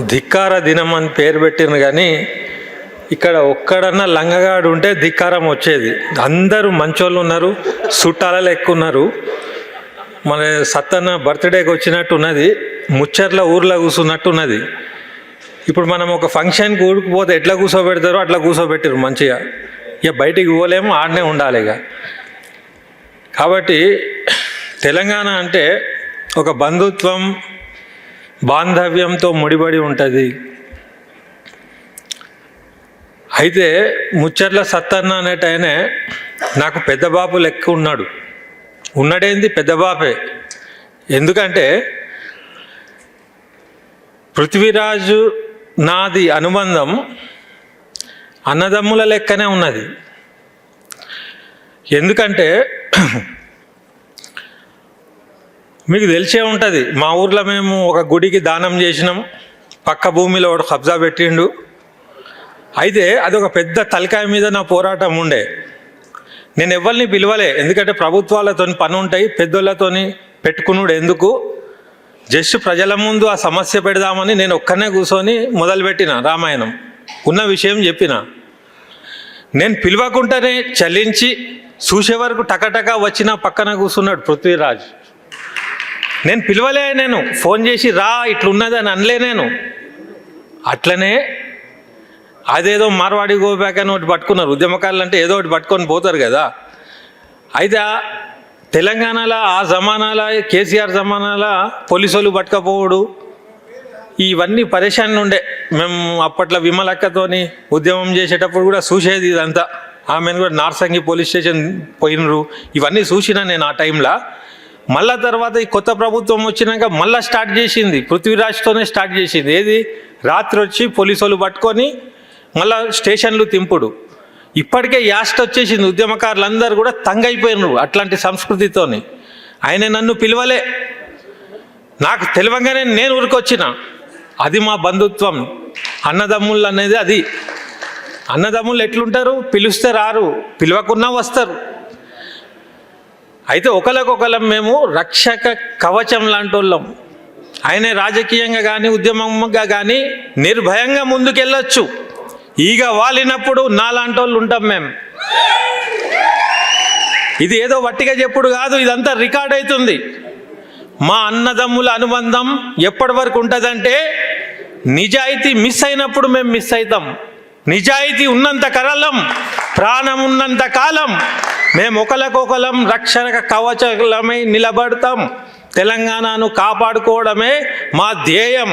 ధిక్కార దినం అని పేరు పెట్టిన కానీ ఇక్కడ ఒక్కడన్నా లంగగాడు ఉంటే ధిక్కారం వచ్చేది. అందరూ మంచోళ్ళు ఉన్నారు, చుట్టాలలో ఎక్కువ ఉన్నారు. మన సత్తన్న బర్త్డేకి వచ్చినట్టు ఉన్నది, ముచ్చర్ల ఊర్లో కూర్చున్నట్టు ఉన్నది. ఇప్పుడు మనం ఒక ఫంక్షన్కి ఊరుకుపోతే ఎట్లా కూర్చోబెడతారో అట్లా కూర్చోబెట్టారు మంచిగా. ఇక బయటికి పోలేము, ఆడనే ఉండాలి ఇక. కాబట్టి తెలంగాణ అంటే ఒక బంధుత్వం బాంధవ్యంతో ముడిపడి ఉంటుంది. అయితే ముచ్చర్ల సత్తన్న అనేటైనే నాకు పెద్ద బాపు లెక్క ఉన్నాడేంది పెద్ద బాపే. ఎందుకంటే పృథ్వీరాజు నాది అనుబంధం అన్నదమ్ముల లెక్కనే ఉన్నది. ఎందుకంటే మీకు తెలిసే ఉంటుంది, మా ఊర్లో మేము ఒక గుడికి దానం చేసినాం, పక్క భూమిలో ఒక కబ్జా పెట్టిండు. అయితే అది ఒక పెద్ద తలకాయ మీద నా పోరాటం ఉండే. నేను ఎవరిని పిలవలే, ఎందుకంటే ప్రభుత్వాలతో పని ఉంటాయి, పెద్దోళ్ళతోని పెట్టుకున్నాడు ఎందుకు, జస్ట్ ప్రజల ముందు ఆ సమస్య పెడదామని నేను ఒక్కనే కూర్చొని మొదలుపెట్టిన రామాయణం. ఉన్న విషయం చెప్పిన. నేను పిలవకుండానే చలించి చూసే వరకు టకటక వచ్చిన పక్కన కూర్చున్నాడు పృథ్వీరాజ్. నేను పిలవలే, నేను ఫోన్ చేసి రా ఇట్లున్నది అని అనలే నేను. అట్లనే అదేదో మార్వాడి గోబ్యాక్ అని ఒకటి పట్టుకున్నారు. ఉద్యమకారులు అంటే ఏదో ఒకటి పట్టుకొని పోతారు కదా. అయితే తెలంగాణలో ఆ జమానాల కేసీఆర్ జమానాల పోలీసు వాళ్ళు పట్టుకపోవడు, ఇవన్నీ పరేషాన్లు ఉండే. మేము అప్పట్లో విమలక్కతోని ఉద్యమం చేసేటప్పుడు కూడా చూసేది ఇదంతా. ఆమెను కూడా నార్సంగి పోలీస్ స్టేషన్ పోయినరు, ఇవన్నీ చూసిన నేను ఆ టైంలో. మళ్ళా తర్వాత ఈ కొత్త ప్రభుత్వం వచ్చినాక మళ్ళీ స్టార్ట్ చేసింది, పృథ్వీరాజ్తోనే స్టార్ట్ చేసింది. ఏది, రాత్రి వచ్చి పోలీసు వాళ్ళు పట్టుకొని మళ్ళా స్టేషన్లు తింపుడు. ఇప్పటికే యాస్ట్ వచ్చేసింది, ఉద్యమకారులందరూ కూడా తంగైపోయినారు అట్లాంటి సంస్కృతితోని. ఆయన నన్ను పిలవలే, నాకు తెలియగానే నేను ఊరికొచ్చిన. అది మా బంధుత్వం, అన్నదమ్ముళ్ళు అనేది అది. అన్నదమ్ముళ్ళు ఎట్లుంటారు, పిలిస్తే రారు, పిలవకున్నా వస్తారు. అయితే ఒకరికొకరం మేము రక్షక కవచం లాంటి వాళ్ళం. ఆయనే రాజకీయంగా కానీ ఉద్యమంగా కానీ నిర్భయంగా ముందుకెళ్ళొచ్చు. ఈగ వాలినప్పుడు నాలాంటి వాళ్ళు ఉంటాం మేము. ఇది ఏదో వట్టిగా చెప్పుడు కాదు, ఇదంతా రికార్డ్ అవుతుంది. మా అన్నదమ్ముల అనుబంధం ఎప్పటి వరకు ఉంటుందంటే, నిజాయితీ మిస్ అయినప్పుడు మేము మిస్ అవుతాం. నిజాయితీ ఉన్నంత కాలం, ప్రాణం ఉన్నంత కాలం మేము ఒకరికొకరం రక్షణ కవచలమై నిలబడతాం. తెలంగాణను కాపాడుకోవడమే మా ధ్యేయం.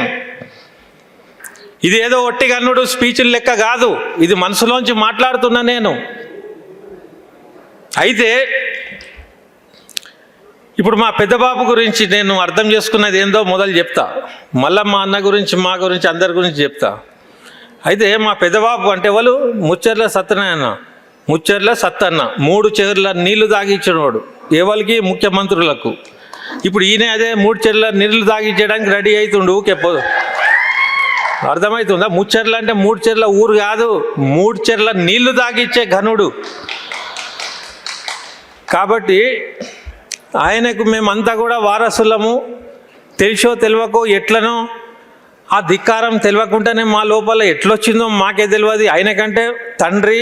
ఇది ఏదో ఒట్టిగన్నుడు స్పీచ్లు లెక్క కాదు, ఇది మనసులోంచి మాట్లాడుతున్నా నేను. అయితే ఇప్పుడు మా పెద్దబాబు గురించి నేను అర్థం చేసుకున్నది ఏందో మొదలు చెప్తా, మళ్ళీ మా అన్న గురించి మా గురించి అందరి గురించి చెప్తా. అయితే మా పెద్దబాబు అంటే వాళ్ళు ముచ్చర్ల సత్యనారాయణ, ముచ్చర్ల సత్తన్న, 3 చెర్ల నీళ్లు తాగిచ్చినవాడు ఎవరికి, ముఖ్యమంత్రులకు. ఇప్పుడు ఈయన అదే 3 చెర్ల నీళ్లు తాగిచ్చడానికి రెడీ అవుతుండు. ఊకెప్పదు, అర్థమవుతుందా? ముచ్చర్ల అంటే 3 చెర్ల ఊరు కాదు, 3 చెర్ల నీళ్లు తాగిచ్చే ఘనుడు. కాబట్టి ఆయనకు మేమంతా కూడా వారసులము. తెలిసో తెలియకో ఎట్లనో ఆ ధిక్కారం తెలియకుండానే మా లోపల ఎట్లొచ్చిందో మాకే తెలియదు. ఆయనకంటే తండ్రి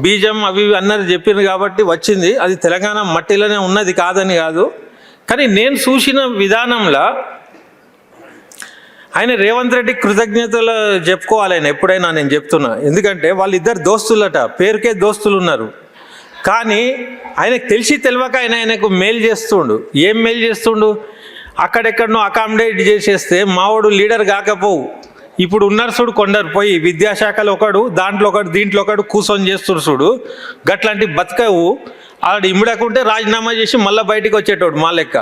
బీజం అవి అన్నది చెప్పింది కాబట్టి వచ్చింది. అది తెలంగాణ మట్టిలోనే ఉన్నది కాదని కాదు. కానీ నేను చూసిన విధానంలో ఆయన రేవంత్ రెడ్డి కృతజ్ఞతలు చెప్పుకోవాలి ఆయన ఎప్పుడైనా, నేను చెప్తున్నా. ఎందుకంటే వాళ్ళిద్దరు దోస్తులట, పేరుకే దోస్తులు ఉన్నారు. కానీ ఆయనకు తెలిసి తెలియక ఆయనకు మేలు చేస్తుండు. ఏం మేలు చేస్తుండు, అక్కడెక్కడనో అకామిడేట్ చేసేస్తే మావాడు లీడర్ కాకపోవు. ఇప్పుడు ఉన్నారు చూడు కొందరు, పోయి విద్యాశాఖలో ఒకడు, దాంట్లో ఒకడు, దీంట్లో ఒకడు కూర్చొని చేస్తుడు చూడు. గట్లాంటి బతకవు. ఆడు ఇమ్మడకుంటే రాజీనామా చేసి మళ్ళీ బయటికి వచ్చేటోడు మా లెక్క.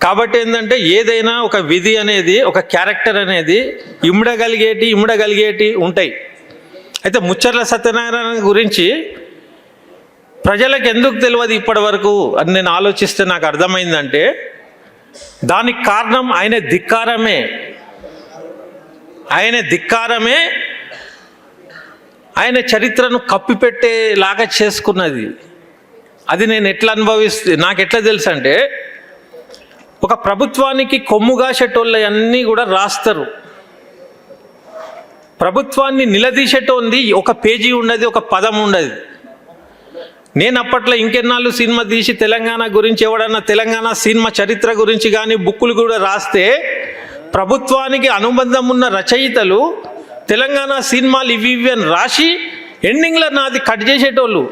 కాబట్టి ఏంటంటే ఏదైనా ఒక విధి అనేది, ఒక క్యారెక్టర్ అనేది ఇమ్మడగలిగేటి ఉంటాయి. అయితే ముచ్చర్ల సత్యనారాయణ గురించి ప్రజలకు ఎందుకు తెలియదు ఇప్పటి వరకు అని నేను ఆలోచిస్తే నాకు అర్థమైందంటే, దానికి కారణం ఆయన ధిక్కారమే. ఆయన చరిత్రను కప్పిపెట్టేలాగా చేసుకున్నది. అది నేను ఎట్లా నాకు ఎట్లా తెలుసు అంటే, ఒక ప్రభుత్వానికి కొమ్ముగా చెట్టోళ్ళు అన్నీ కూడా రాస్తారు. ప్రభుత్వాన్ని నిలదీసేటోంది ఒక పేజీ ఉండదు, ఒక పదం ఉండదు. నేను అప్పట్లో ఇంకెన్నాళ్ళు సినిమా తీసి తెలంగాణ గురించి ఎవడన్నా తెలంగాణ సినిమా చరిత్ర గురించి కానీ బుక్కులు కూడా రాస్తే ప్రభుత్వానికి అనుబంధం ఉన్న రచయితలు తెలంగాణ సినిమాలు ఇవి అని రాసి ఎండింగ్లో నాది కట్ చేసేటోళ్ళు.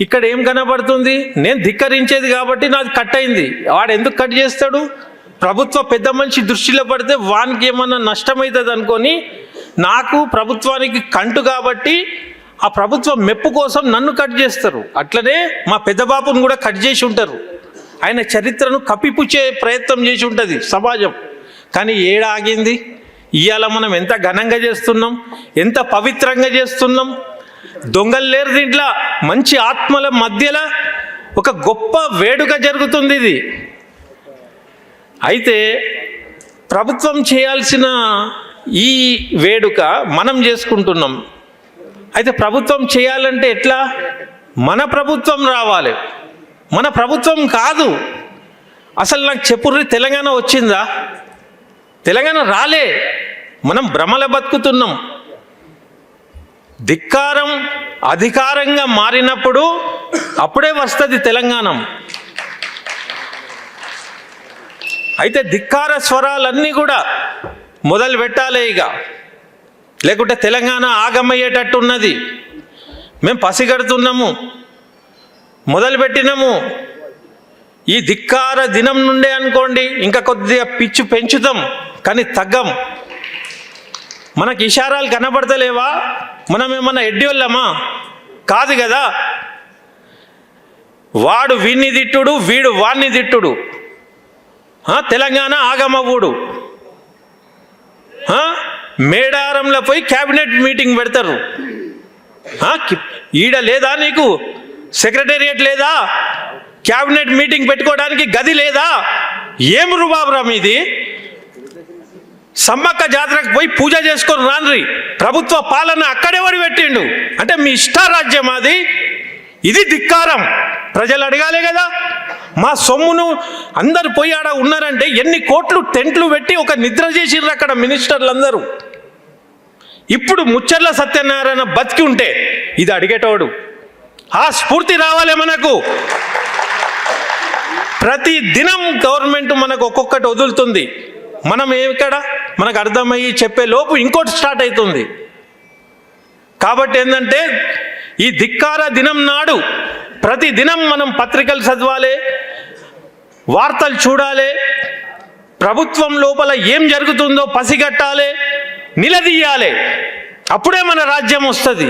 ఇక్కడ ఏం కనబడుతుంది? నేను ధిక్కరించేది కాబట్టి నాది కట్ అయింది. వాడు ఎందుకు కట్ చేస్తాడు? ప్రభుత్వ పెద్ద మనిషి దృష్టిలో పడితే వానికి ఏమన్నా నష్టమవుతుంది అనుకొని నాకు ప్రభుత్వానికి కంటు కాబట్టి ఆ ప్రభుత్వ మెప్పు కోసం నన్ను కట్ చేస్తారు. అట్లనే మా పెద్ద బాపును కూడా కట్ చేసి ఉంటారు. ఆయన చరిత్రను కప్పిపుచ్చే ప్రయత్నం చేసి ఉంటుంది సమాజం. కానీ ఏడాగింది? ఇవాళ మనం ఎంత ఘనంగా చేస్తున్నాం, ఎంత పవిత్రంగా చేస్తున్నాం. దొంగలు లేరు దీంట్లో, మంచి ఆత్మల మధ్యలో ఒక గొప్ప వేడుక జరుగుతుంది ఇది. అయితే ప్రభుత్వం చేయాల్సిన ఈ వేడుక మనం చేసుకుంటున్నాం. అయితే ప్రభుత్వం చేయాలంటే ఎట్లా? మన ప్రభుత్వం రావాలి. మన ప్రభుత్వం కాదు. అసలు నాకు చెప్పుర్రి, తెలంగాణ వచ్చిందా? తెలంగాణ రాలే. మనం భ్రమల బతుకుతున్నాం. ధిక్కారం అధికారంగా మారినప్పుడు అప్పుడే వస్తుంది తెలంగాణ. అయితే ధిక్కార స్వరాలన్నీ కూడా మొదలు పెట్టాలి ఇక, లేకుంటే తెలంగాణ ఆగమయ్యేటట్టున్నది. మేము పసిగడుతున్నాము, మొదలుపెట్టినాము. ఈ ధిక్కార దినం నుండే అనుకోండి ఇంకా కొద్దిగా పిచ్చు పెంచుతాం, కానీ తగ్గం. మనకి ఇషారాలు కనబడతలేవా? మనం ఏమన్నా ఎడ్డివల్లమా? కాదు కదా. వాడు వీడిని తిట్టుడు, వీడు వాడిని తిట్టుడు. తెలంగాణ ఆగమవుడు. మేడారంలో పోయి క్యాబినెట్ మీటింగ్ పెడతారు. ఈడ లేదా నీకు సెక్రటేరియట్ లేదా? క్యాబినెట్ మీటింగ్ పెట్టుకోవడానికి గది లేదా? ఏం రుబాబురా మీది? సమ్మక్క జాతరకు పోయి పూజ చేసుకొని రాన్రి. ప్రభుత్వ పాలన అక్కడే వడి పెట్టిండు అంటే మీ ఇష్టారాజ్యం అది. ఇది ధిక్కారం. ప్రజలు అడగాలే కదా. మా సొమ్మును అందరు పోయి ఆడ ఉన్నారంటే ఎన్ని కోట్లు టెంట్లు పెట్టి ఒక నిద్ర చేసిర్రు అక్కడ మినిస్టర్లు అందరూ. ఇప్పుడు ముచ్చర్ల సత్యనారాయణ బతికి ఉంటే ఇది అడిగేటోడు. ఆ స్ఫూర్తి రావాలి మనకు. ప్రతి దినం గవర్నమెంట్ మనకు ఒక్కొక్కటి వదులుతుంది. మనం ఏమిక్కడ మనకు అర్థమయ్యి చెప్పే లోపు ఇంకోటి స్టార్ట్ అవుతుంది. కాబట్టి ఏంటంటే ఈ ధిక్కార దినం నాడు ప్రతి దినం మనం పత్రికలు చదవాలి, వార్తలు చూడాలి, ప్రభుత్వం లోపల ఏం జరుగుతుందో పసిగట్టాలి, నిలదీయాలి. అప్పుడే మన రాజ్యం వస్తుంది.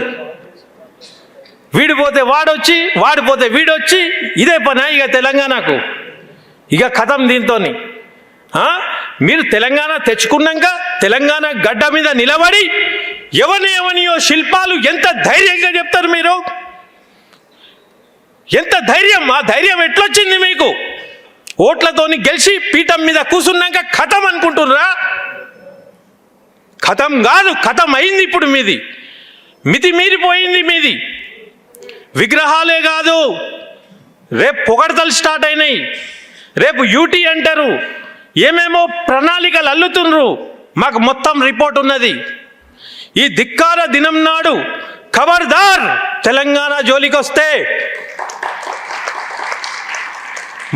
వీడిపోతే వాడొచ్చి, వాడిపోతే వీడొచ్చి, ఇదే పని ఇక తెలంగాణకు. ఇక కథం దీంతో. మీరు తెలంగాణ తెచ్చుకున్నాక తెలంగాణ గడ్డ మీద నిలబడి ఎవనియో శిల్పాలు ఎంత ధైర్యంగా చెప్తారు మీరు. ఎంత ధైర్యం! ఆ ధైర్యం ఎట్లొచ్చింది మీకు? ఓట్లతోని గెలిచి పీఠం మీద కూర్చున్నాక ఖతం అనుకుంటుర్రా? ఖతం కాదు, ఖతం అయింది ఇప్పుడు మీది. మితి మీరిపోయింది మీది. విగ్రహాలే కాదు, రేపు పొగడతలు స్టార్ట్ అయినాయి. రేపు యూటీ అంటారు, ఏమేమో ప్రణాళికలు అల్లుతుండ్రు. మాకు మొత్తం రిపోర్ట్ ఉన్నది. ఈ ధిక్కార దినం నాడు ఖబర్దార్ తెలంగాణ జోలికి వస్తే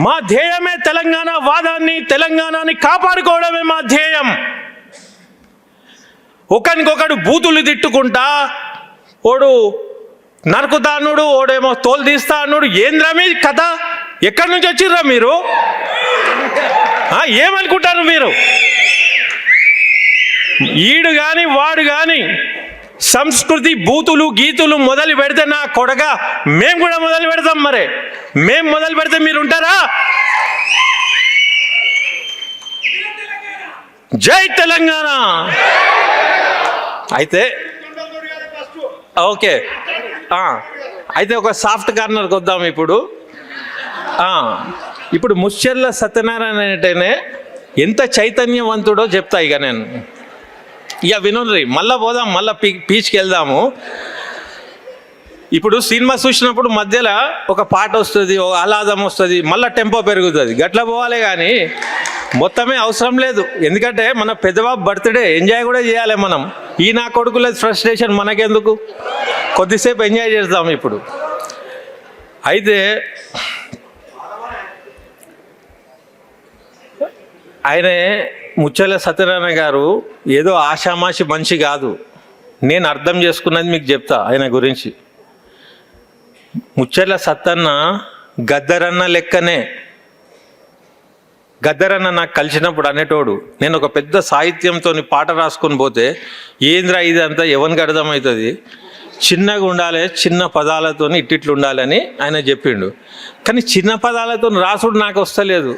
మా ధ్యేయమే తెలంగాణ వాదాన్ని, తెలంగాణని కాపాడుకోవడమే మా ధ్యేయం. ఒకరికొకడు బూతులు తిట్టుకుంటా, ఓడు నరుకుతానుడు, ఓడేమో తోలు తీస్తానుడు. ఏంద్రా మీ కథ? ఎక్కడి నుంచి వచ్చిర్రా మీరు? ఏమనుకుంటారు మీరు? ఈడు కానీ వాడు కానీ సంస్కృతి బూతులు గీతులు మొదలు పెడితే నా కొడగా మేము కూడా మొదలు పెడతాం. మరి మేము మొదలు పెడితే మీరు ఉంటారా? జై తెలంగాణ. అయితే ఓకే, అయితే ఒక సాఫ్ట్ కార్నర్కి వద్దాం ఇప్పుడు. ఇప్పుడు ముచ్చర్ల సత్యనారాయణ అంటేనే ఎంత చైతన్యవంతుడో చెప్తా. ఇక నేను ఇక వినుర్రి, మళ్ళా పోదాం, మళ్ళీ పీచ్కి వెళ్దాము. ఇప్పుడు సినిమా చూసినప్పుడు మధ్యలో ఒక పాట వస్తుంది, ఒక ఆహ్లాదం వస్తుంది, మళ్ళీ టెంపో పెరుగుతుంది. గట్ల పోవాలి కానీ మొత్తమే అవసరం లేదు, ఎందుకంటే మన పెద్దబాబు బర్త్డే ఎంజాయ్ కూడా చేయాలి మనం. ఈ నా కొడుకుల ఫ్రస్ట్రేషన్ మనకెందుకు, కొద్దిసేపు ఎంజాయ్ చేద్దాం ఇప్పుడు. అయితే ఆయన ముచ్చెర్ల సత్యనారాయణ గారు ఏదో ఆషామాషి మనిషి కాదు. నేను అర్థం చేసుకున్నది మీకు చెప్తా ఆయన గురించి. ముచ్చెర్ల సత్తన్న గద్దరన్న లెక్కనే. గద్దరన్న నాకు కలిసినప్పుడు అనేటోడు, నేను ఒక పెద్ద సాహిత్యంతో పాట రాసుకొని పోతే ఏంద్రా ఇదంతా ఎవరికి అర్థమవుతుంది, చిన్నగా ఉండాలి, చిన్న పదాలతో ఇట్టిట్లు ఉండాలని ఆయన చెప్పిండు. కానీ చిన్న పదాలతో రాసుడు నాకు వస్తలేదు,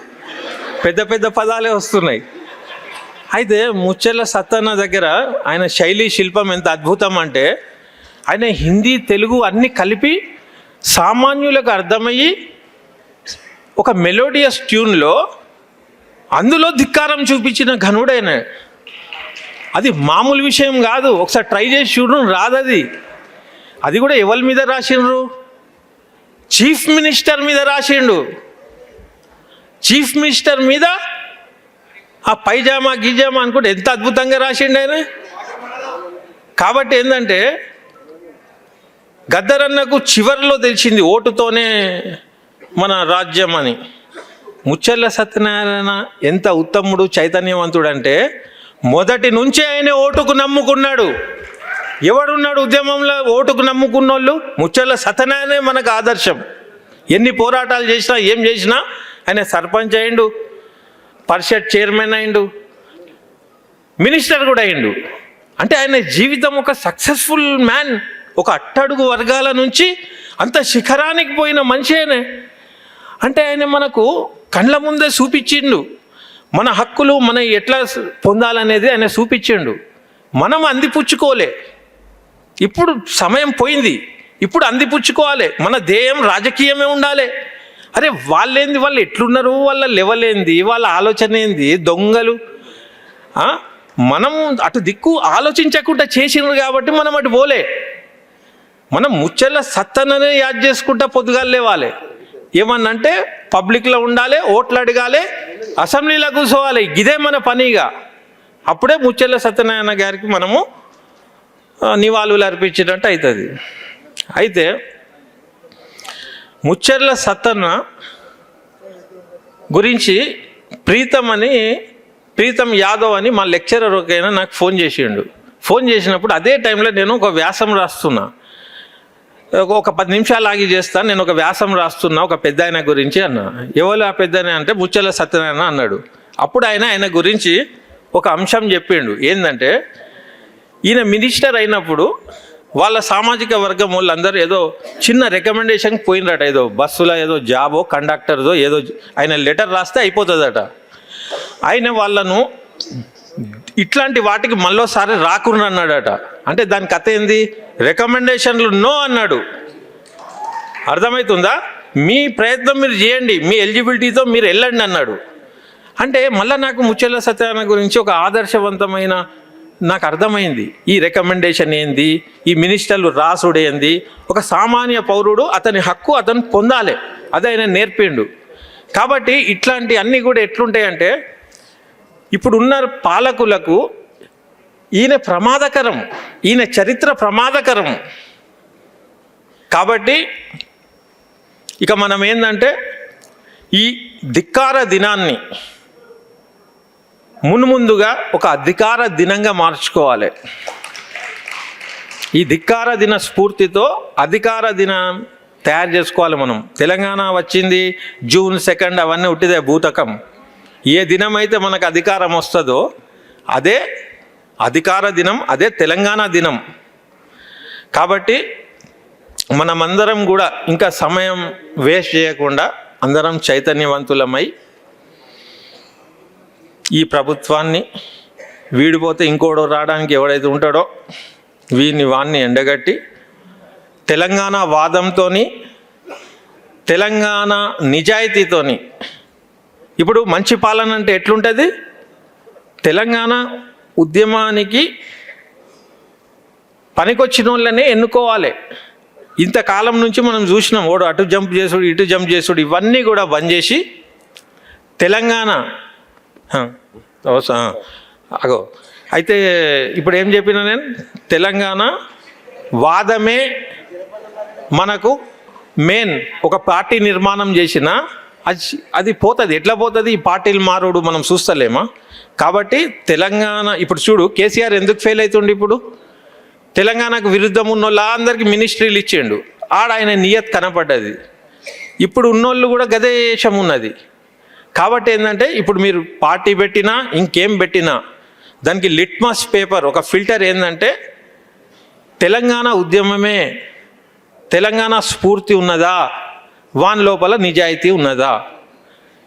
పెద్ద పెద్ద పదాలే వస్తున్నాయి. అయితే ముచ్చెర్ల సత్తన్న దగ్గర ఆయన శైలి శిల్పం ఎంత అద్భుతం అంటే, ఆయన హిందీ తెలుగు అన్నీ కలిపి సామాన్యులకు అర్థమయ్యి ఒక మెలోడియస్ ట్యూన్లో అందులో ధిక్కారం చూపించిన ఘనుడైన. అది మామూలు విషయం కాదు, ఒకసారి ట్రై చేసి చూడడం రాదది. అది కూడా ఎవరి మీద రాసిండ్రు, చీఫ్ మినిస్టర్ మీద రాసిండు. చీఫ్ మినిస్టర్ మీద ఆ పైజామా గిజామా అనుకుంటే ఎంత అద్భుతంగా రాసిండు ఆయన. కాబట్టి ఏంటంటే గద్దరన్నకు చివరిలో తెలిసింది ఓటుతోనే మన రాజ్యం అని. ముచ్చెర్ల సత్యనారాయణ ఎంత ఉత్తముడు చైతన్యవంతుడు అంటే, మొదటి నుంచే ఆయన ఓటుకు నమ్ముకున్నాడు. ఎవడున్నాడు ఉద్యమంలో ఓటుకు నమ్ముకున్న వాళ్ళు? ముచ్చెర్ల సత్యనారాయణే మనకు ఆదర్శం. ఎన్ని పోరాటాలు చేసినా ఏం చేసినా ఆయన సర్పంచ్ అయిండు, పరిషత్ చైర్మన్ అయిండు, మినిస్టర్ కూడా అయిండు. అంటే ఆయన జీవితం ఒక సక్సెస్ఫుల్ మ్యాన్. ఒక అట్టడుగు వర్గాల నుంచి అంత శిఖరానికి పోయిన మనిషి ఆయనే. అంటే ఆయన మనకు కండ్ల ముందే చూపించిండు మన హక్కులు మనం ఎట్లా పొందాలనేది ఆయన చూపించిండు. మనం అందిపుచ్చుకోలే. ఇప్పుడు సమయం పోయింది, ఇప్పుడు అందిపుచ్చుకోవాలి. మన ధ్యేయం రాజకీయమే ఉండాలి. అరే వాళ్ళేంది, వాళ్ళు ఎట్లున్నారు, వాళ్ళ లెవెల్ ఏంది, వాళ్ళ ఆలోచన ఏంది, దొంగలు. మనం అటు దిక్కు ఆలోచించకుండా చేసినారు కాబట్టి మనం అటు పోలే. మనం ముచ్చెర్ల సత్తననే యాద్ చేసుకుంటా పొద్దుగాలు లేవాలి. ఏమన్నంటే పబ్లిక్లో ఉండాలి, ఓట్లు అడగాలి, అసెంబ్లీలో కూర్చోవాలి. ఇదే మన పనిగా. అప్పుడే ముచ్చెర్ల సత్యనారాయణ గారికి మనము నివాళులు అర్పించినట్టు అవుతుంది. అయితే ముచ్చెర్ల సత్తన్న గురించి ప్రీతం యాదవ్ అని మా లెక్చరర్ ఒకైనా నాకు ఫోన్ చేసిండు. ఫోన్ చేసినప్పుడు అదే టైంలో నేను ఒక వ్యాసం రాస్తున్నా. ఒక 10 నిమిషాలు ఆగి చేస్తాను, నేను ఒక వ్యాసం రాస్తున్నా ఒక పెద్ద ఆయన గురించి అన్నా. ఎవరు ఆ పెద్ద ఆయన అంటే ముచ్చెర్ల సత్యనారాయణ అన్నాడు. అప్పుడు ఆయన గురించి ఒక అంశం చెప్పిండు. ఏంటంటే ఈయన మినిస్టర్ అయినప్పుడు వాళ్ళ సామాజిక వర్గం వాళ్ళందరూ ఏదో చిన్న రికమెండేషన్ పోయినరట. ఏదో బస్సులో ఏదో జాబో కండక్టర్దో ఏదో ఆయన లెటర్ రాస్తే అయిపోతుందట. ఆయన వాళ్ళను ఇట్లాంటి వాటికి మళ్ళోసారి రాకుండా అన్నాడట. అంటే దాని కథ ఏంది, రికమెండేషన్లు నో అన్నాడు. అర్థమవుతుందా? మీ ప్రయత్నం మీరు చేయండి, మీ ఎలిజిబిలిటీతో మీరు వెళ్ళండి అన్నాడు. అంటే మళ్ళీ నాకు ముచ్చెర్ల సత్యనారాయణ గురించి ఒక ఆదర్శవంతమైన నాకు అర్థమైంది. ఈ రికమెండేషన్ ఏంది, ఈ మినిస్టర్లు రాసుడు ఏంది, ఒక సామాన్య పౌరుడు అతని హక్కు అతను పొందాలి, అది ఆయన నేర్పిండు. కాబట్టి ఇట్లాంటి అన్నీ కూడా ఎట్లుంటాయంటే, ఇప్పుడున్న పాలకులకు ఈయన ప్రమాదకరం, ఈయన చరిత్ర ప్రమాదకరం. కాబట్టి ఇక మనం ఏంటంటే ఈ ధిక్కార దినాన్ని మున్ముందుగా ఒక అధికార దినంగా మార్చుకోవాలి. ఈ ధిక్కార దిన స్ఫూర్తితో అధికార దినం తయారు చేసుకోవాలి. మనం తెలంగాణ వచ్చింది June 2 అవన్నీ ఉట్టిదే భూతకం. ఏ దినం అయితే మనకు అధికారం వస్తుందో అదే అధికార దినం, అదే తెలంగాణ దినం. కాబట్టి మనమందరం కూడా ఇంకా సమయం వేస్ట్ చేయకుండా అందరం చైతన్యవంతులమై ఈ ప్రభుత్వాన్ని వీడిపోతే ఇంకోడో రావడానికి ఎవడైతే ఉంటాడో వాన్ని ఎండగట్టి తెలంగాణ వాదంతో, తెలంగాణ నిజాయితీతోని. ఇప్పుడు మంచి పాలన అంటే ఎట్లుంటుంది? తెలంగాణ ఉద్యమానికి పనికొచ్చిన వాళ్ళనే ఎన్నుకోవాలి. ఇంతకాలం నుంచి మనం చూసినాం, ఓడు అటు జంప్ చేసుడు ఇటు జంప్ చేసుడు ఇవన్నీ కూడా బంద్ చేసి తెలంగాణ అగో అయితే ఇప్పుడు ఏం చెప్పినా నేను, తెలంగాణ వాదమే మనకు మెయిన్. ఒక పార్టీ నిర్మాణం చేసిన అది పోతుంది. ఎట్లా పోతుంది? ఈ పార్టీలు మారుడు మనం చూస్తలేమా? కాబట్టి తెలంగాణ ఇప్పుడు చూడు, కేసీఆర్ ఎందుకు ఫెయిల్ అవుతుండే? ఇప్పుడు తెలంగాణకు విరుద్ధం ఉన్న వాళ్ళందరికీ మినిస్ట్రీలు ఇచ్చిండు, ఆయన నియత్ కనపడ్డది. ఇప్పుడు ఉన్నోళ్ళు కూడా గదే వేషం ఉన్నది. కాబట్టి ఏంటంటే ఇప్పుడు మీరు పార్టీ పెట్టినా ఇంకేం పెట్టినా దానికి లిట్మస్ పేపర్, ఒక ఫిల్టర్ ఏంటంటే తెలంగాణ ఉద్యమమే, తెలంగాణ స్ఫూర్తి ఉన్నదా, వాని లోపల నిజాయితీ ఉన్నదా.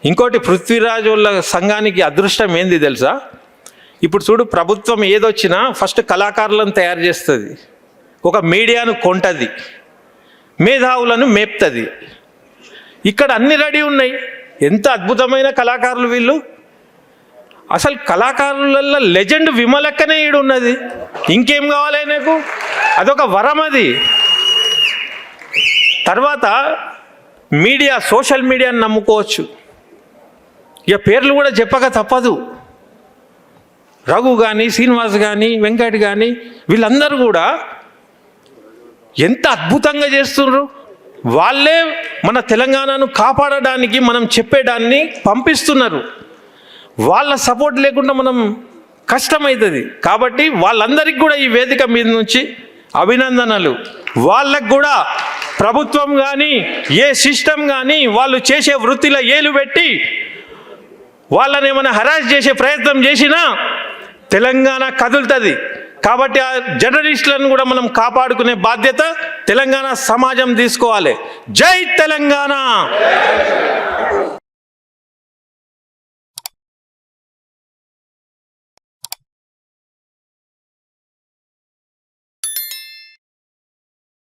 ఇంకోటి, పృథ్వీరాజ్ వాళ్ళ సంఘానికి అదృష్టం ఏంది తెలుసా? ఇప్పుడు చూడు, ప్రభుత్వం ఏదొచ్చినా ఫస్ట్ కళాకారులను తయారు చేస్తుంది, ఒక మీడియాను కొంటది, మేధావులను మేపుతుంది. ఇక్కడ అన్ని రెడీ ఉన్నాయి. ఎంత అద్భుతమైన కళాకారులు వీళ్ళు. అసలు కళాకారులలో లెజెండ్ విమలక్కనే ఈడున్నది. ఇంకేం కావాలి నాకు? అదొక వరం అది. తర్వాత మీడియా, సోషల్ మీడియాని నమ్ముకోవచ్చు. ఇక పేర్లు కూడా చెప్పక తప్పదు. రఘు కానీ, శ్రీనివాస్ కానీ, వెంకట్ కానీ, వీళ్ళందరూ కూడా ఎంత అద్భుతంగా చేస్తున్నారు. వాళ్ళే మన తెలంగాణను కాపాడడానికి మనం చెప్పేదాన్ని పంపిస్తున్నారు. వాళ్ళ సపోర్ట్ లేకుండా మనం కష్టమవుతుంది. కాబట్టి వాళ్ళందరికీ కూడా ఈ వేదిక మీద నుంచి అభినందనలు. వాళ్ళకు కూడా ప్రభుత్వం కానీ, ఏ సిస్టమ్ కానీ వాళ్ళు చేసే వృత్తిలో ఏలు పెట్టి వాళ్ళని ఏమైనా హరాస్ చేసే ప్రయత్నం చేసినా తెలంగాణ కదులుతుంది. కాబట్టి ఆ జర్నలిస్టులను కూడా మనం కాపాడుకునే బాధ్యత తెలంగాణ సమాజం తీసుకోవాలి. జై తెలంగాణ.